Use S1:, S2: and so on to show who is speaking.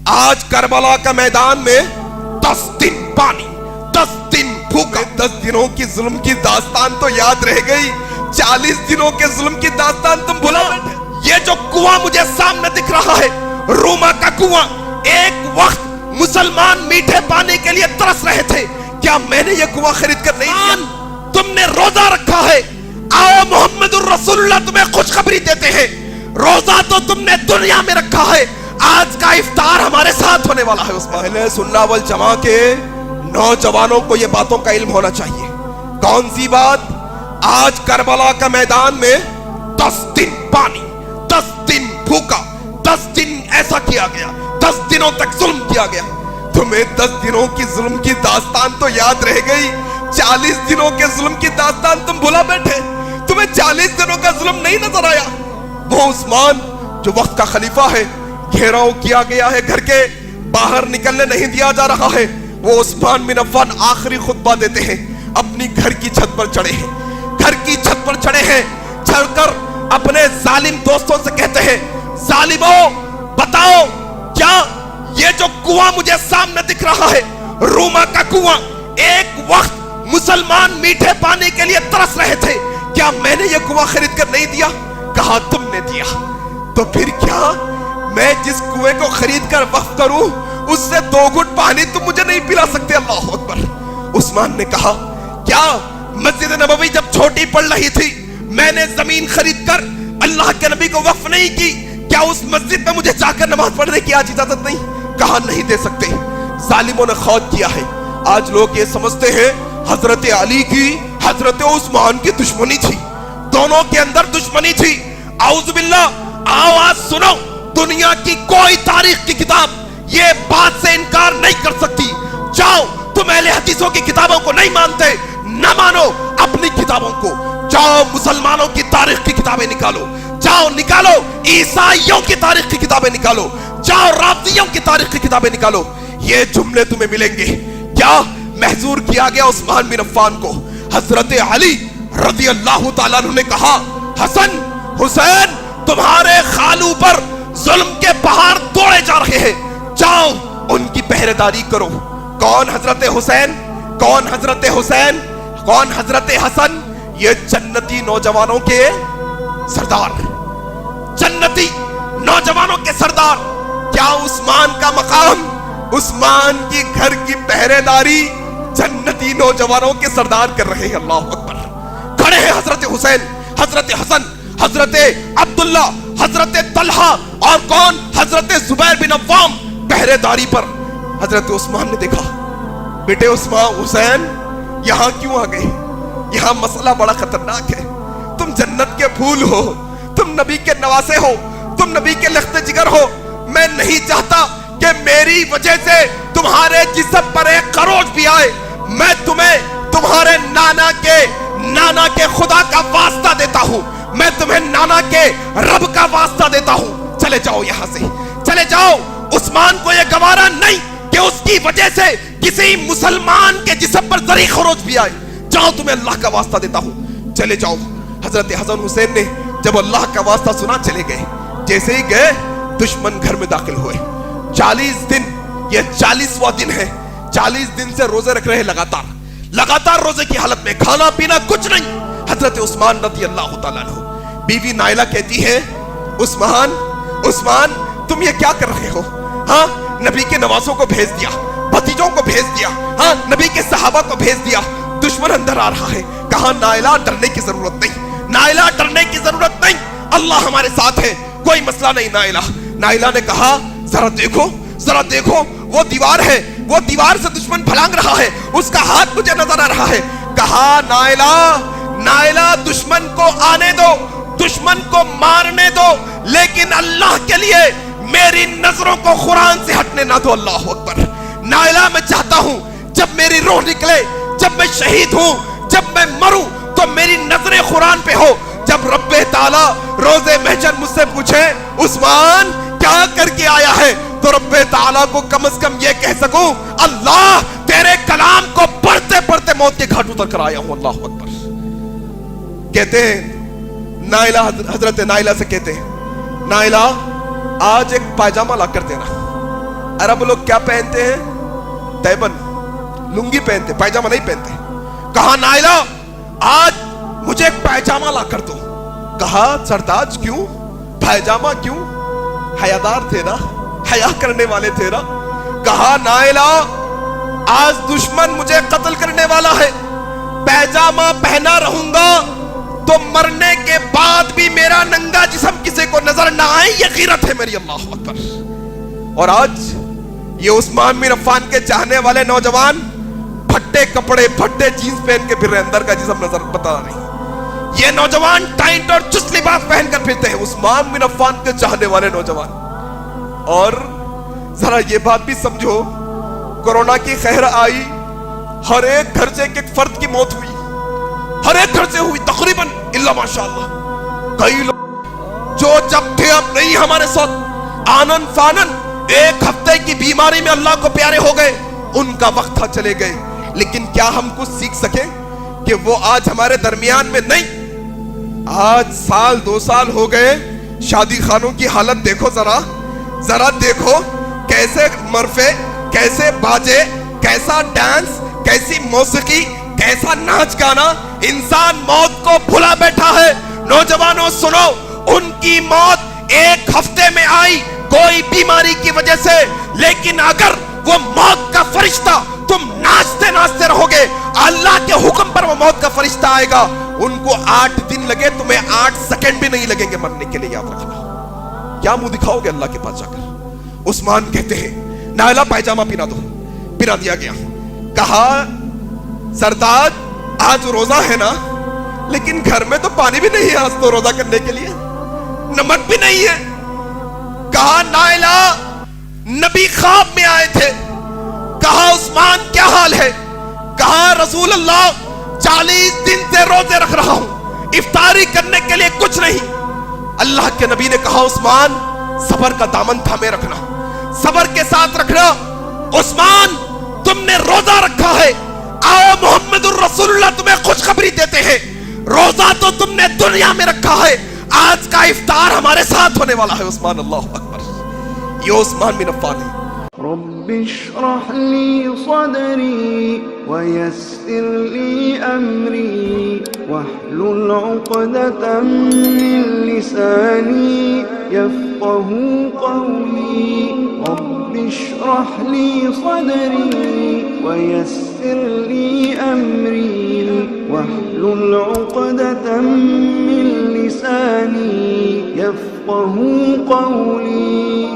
S1: آج کربلا کا میدان میں 10 دن پانی، 10 دن بھوکا، 10 دنوں کی ظلم کی داستان تو یاد رہ گئی، 40 دنوں کے ظلم کی داستان تم بھلا بیٹھے۔ یہ جو کنواں مجھے سامنے دکھ رہا ہے، روما کا کنواں، ایک وقت مسلمان میٹھے پانی کے لیے ترس رہے تھے، کیا میں نے یہ کنواں خرید کر نہیں دیا؟ تم نے روزہ رکھا ہے، آؤ محمد الرسول اللہ تمہیں خوشخبری دیتے ہیں، روزہ تو تم نے دنیا میں رکھا ہے، آج کا افطار ہمارے ساتھ ہونے والا ہے۔ اس اہل سنہ والجماع کے نوجوانوں کو یہ باتوں کا علم ہونا چاہیے۔ کون سی بات؟ آج کربلا کا میدان میں 10 دن پانی، 10 دن بھوکا، 10 دن ایسا کیا گیا، 10 دنوں تک ظلم کیا گیا۔ تمہیں 10 دنوں کی ظلم کی داستان تو یاد رہ گئی، 40 دنوں کے ظلم کی داستان تم بھلا بیٹھے۔ تمہیں 40 دنوں کا ظلم نہیں نظر آیا؟ وہ عثمان جو وقت کا خلیفہ ہے، گھیراؤ کیا گیا ہے، گھر کے باہر نکلنے نہیں دیا جا رہا ہے، وہ عثمان بن عفان آخری خطبہ دیتے ہیں، اپنی گھر کی چھت پر چڑھے ہیں، گھر کی چھت پر چڑھے ہیں، چڑھ کر اپنے ظالم دوستوں سے کہتے ہیں، ظالموں بتاؤ کیا یہ جو کنواں مجھے سامنے دکھ رہا ہے، روما کا کنواں، ایک وقت مسلمان میٹھے پانی کے لیے ترس رہے تھے، کیا میں نے یہ کنواں خرید کر نہیں دیا؟ کہا تم نے دیا، تو پھر کیا میں جس کنویں کو خرید کر وقف کروں اس سے 2 گھٹ پانی تم مجھے نہیں پلا سکتے؟ اللہ اکبر۔ عثمان نے کہا کیا مسجد نبوی جب چھوٹی پڑ رہی تھی میں نے زمین خرید کر اللہ کے نبی کو وقف نہیں کی؟ کیا اس مسجد میں مجھے جا کر نماز پڑھنے کی آج اجازت نہیں؟ کہا نہیں دے سکتے۔ ظالموں نے خود کیا ہے۔ آج لوگ یہ سمجھتے ہیں حضرت علی کی حضرت عثمان کی دشمنی تھی، دونوں کے اندر دشمنی تھی۔ اعوذ باللہ، آواز سنو، دنیا کی کوئی تاریخ کی کتاب یہ بات سے انکار نہیں کر سکتی۔ جاؤ، تم اہل حدیثوں کی کتابوں کو نہیں مانتے، نہ مانو اپنی کتابوں کو، جاؤ مسلمانوں کی تاریخ کی کتابیں نکالو، جاؤ نکالو عیسائیوں کی تاریخ کی کتابیں نکالو، جاؤ رافضیوں کی تاریخ کی کتابیں نکالو، یہ جملے تمہیں ملیں گے۔ کیا محظور کیا گیا عثمان بن عفان کو؟ حضرت علی رضی اللہ تعالیٰ عنہ نے کہا حسن حسین تمہارے خالو پر ظلم کے پہاڑ توڑے جا رہے ہیں، جاؤ ان کی پہرے داری کرو۔ کون حضرت حسین؟ کون حضرت حسین؟ کون حضرت حسن؟ یہ جنتی نوجوانوں کے سردار، جنتی نوجوانوں کے سردار۔ کیا عثمان کا مقام، عثمان کی گھر کی پہرے داری جنتی نوجوانوں کے سردار کر رہے ہیں؟ اللہ اکبر۔ کھڑے ہیں حضرت حسین، حضرت حسن، حضرت عبداللہ، حضرت طلحہ اور کون؟ حضرت زبیر بن عوام پہرے داری پر۔ حضرت عثمان نے دیکھا، بیٹے عثمان حسین یہاں کیوں آ گئے؟ یہاں مسئلہ بڑا خطرناک ہے، تم جنت کے پھول ہو، تم نبی کے نواسے ہو، تم نبی کے لخت جگر ہو، میں نہیں چاہتا کہ میری وجہ سے تمہارے جسم پر ایک خروش بھی آئے۔ میں تمہیں تمہارے نانا کے خدا کا واسطہ دیتا ہوں، میں تمہیں نانا کے رب کا واسطہ دیتا ہوں، چلے جاؤ یہاں سے، چلے جاؤ۔ عثمان کو یہ گوارا نہیں کہ اس کی وجہ سے کسی مسلمان کے جسم پر ذری خروش بھی آئے، جاؤ تمہیں اللہ کا واسطہ دیتا ہوں، چلے جاؤ۔ حضرت حسن حسین نے جب اللہ کا واسطہ سنا چلے گئے، جیسے ہی گئے دشمن گھر میں داخل ہوئے۔ 40 دن، یہ 40واں دن ہے، 40 دن سے روزے رکھ رہے، لگاتار روزے کی حالت میں، کھانا پینا کچھ نہیں۔ حضرت عثمان رضی اللہ تعالیٰ عنہ، بیوی نائلہ کہتی ہے عثمان تم یہ کیا کر رہے ہو؟ ہاں نبی کے نواسوں کو بھیج دیا، بھتیجوں کو بھیج دیا، ہاں نبی کے صحابہ کو بھیج دیا، دشمن اندر آ رہا ہے۔ کہا نائلہ ڈرنے کی ضرورت نہیں، نائلہ ڈرنے کی ضرورت نہیں، اللہ ہمارے ساتھ ہے، کوئی مسئلہ نہیں۔ نائلہ نے کہا ذرا دیکھو وہ دیوار ہے، وہ دیوار سے دشمن پھلانگ رہا ہے، اس کا ہاتھ مجھے نظر آ رہا ہے۔ کہا نائلہ دشمن کو آنے دو، دشمن کو مارنے دو، لیکن اللہ کے لیے میری نظروں کو قرآن سے ہٹنے نہ دو۔ اللہ اکبر۔ نائلہ میں چاہتا ہوں جب میری روح نکلے، جب میں شہید ہوں، جب میں مروں تو میری نظریں قرآن پہ ہو۔ جب رب تعالیٰ روز محشر مجھ سے پوچھے عثمان کیا کر کے آیا ہے، تو رب تعالیٰ کو کم از کم یہ کہہ سکوں اللہ تیرے کلام کو پڑھتے پڑھتے موت کے گھاٹ اتر کر آیا ہوں۔ اللہ اکبر۔ کہتے ہیں نائلہ، حضرت نائلہ سے کہتے ہیں نائلہ آج ایک پائجامہ لا کر دینا، عرب لوگ کیا پہنتے ہیں؟ تیبن، لنگی پہنتے، پائجامہ نہیں پہنتے. کہا نائلہ آج مجھے ایک پائجامہ لا کر دو. کہا سرداج کیوں؟ پائجامہ کیوں؟ حیادار تھے نا، حیا کرنے والے تھے نا. کہا نائلہ آج دشمن مجھے قتل کرنے والا ہے، پائجامہ پہنا رہوں گا تو مرنے کے بعد بھی میرا ننگا جسم کسی کو نظر نہ آئے، یہ غیرت ہے میری. اللہ اکبر. اور آج یہ عثمان بن عفان کے چاہنے والے نوجوان پھٹے کپڑے، پھٹے جینز پہن کے پھر رہے، اندر کا جسم نظر پتا نہیں. یہ نوجوان ٹائٹ اور چست لباس پہن کر پھرتے ہیں، عثمان بن عفان کے چاہنے والے نوجوان. اور ذرا یہ بات بھی سمجھو، کورونا کی قہر آئی، ہر ایک گھر سے ایک فرد کی موت ہوئی، ہر ایک گھر سے ہوئی تقریباً، الا ماشاءاللہ. کئی لوگ جو جب تھے اب نہیں ہمارے ساتھ، آنن فانن ایک ہفتے کی بیماری میں اللہ کو پیارے ہو گئے، ان کا وقت تھا چلے گئے. لیکن کیا ہم کچھ سیکھ سکے کہ وہ آج ہمارے درمیان میں نہیں؟ آج سال 2 سال ہو گئے، شادی خانوں کی حالت دیکھو، ذرا دیکھو کیسے مرفے، کیسے باجے، کیسا ڈانس، کیسی موسیقی، کیسا ناچ گانا. انسان موت کو بھلا بیٹھا ہے. نوجوانوں سنو، ان کی موت ایک ہفتے میں آئی کوئی بیماری کی وجہ سے، لیکن اگر وہ موت کا فرشتہ تم ناچتے ناچتے رہو گے، اللہ کے حکم پر وہ موت کا فرشتہ آئے گا. ان کو 8 دن لگے، تمہیں 8 سیکنڈ بھی نہیں لگیں گے مرنے کے لیے. یاد رکھنا. کیا منہ دکھاؤ گے اللہ کے پاس جا کر؟ عثمان کہتے ہیں نائلہ پائجامہ پہنا دو. پہنا دیا گیا. کہا سردار آج روزہ ہے نا، لیکن گھر میں تو پانی بھی نہیں ہے آج تو روزہ کرنے کے لیے، نمک بھی نہیں ہے. کہا نائلہ نبی خواب میں آئے تھے. کہا عثمان کیا حال ہے؟ کہا رسول اللہ 40 دن سے روزے رکھ رہا ہوں، افطاری کرنے کے لیے کچھ نہیں. اللہ کے نبی نے کہا عثمان صبر کا دامن تھامے رکھنا، صبر کے ساتھ رکھنا. عثمان تم نے روزہ رکھا ہے، آؤ محمد الرسول اللہ تمہیں خوشخبری دیتے ہیں، روزہ تو تم نے دنیا میں رکھا ہے، آج کا افطار ہمارے ساتھ ہونے والا ہے. عثمان، اللہ اکبر. یہ عثمان بن عفان ہے.
S2: رب اشرح لي صدري ويسر لي أمري واحلل عقدة من لساني يفقه قولي. رب اشرح لي صدري ويسر لي أمري واحلل عقدة من لساني يفقه قولي.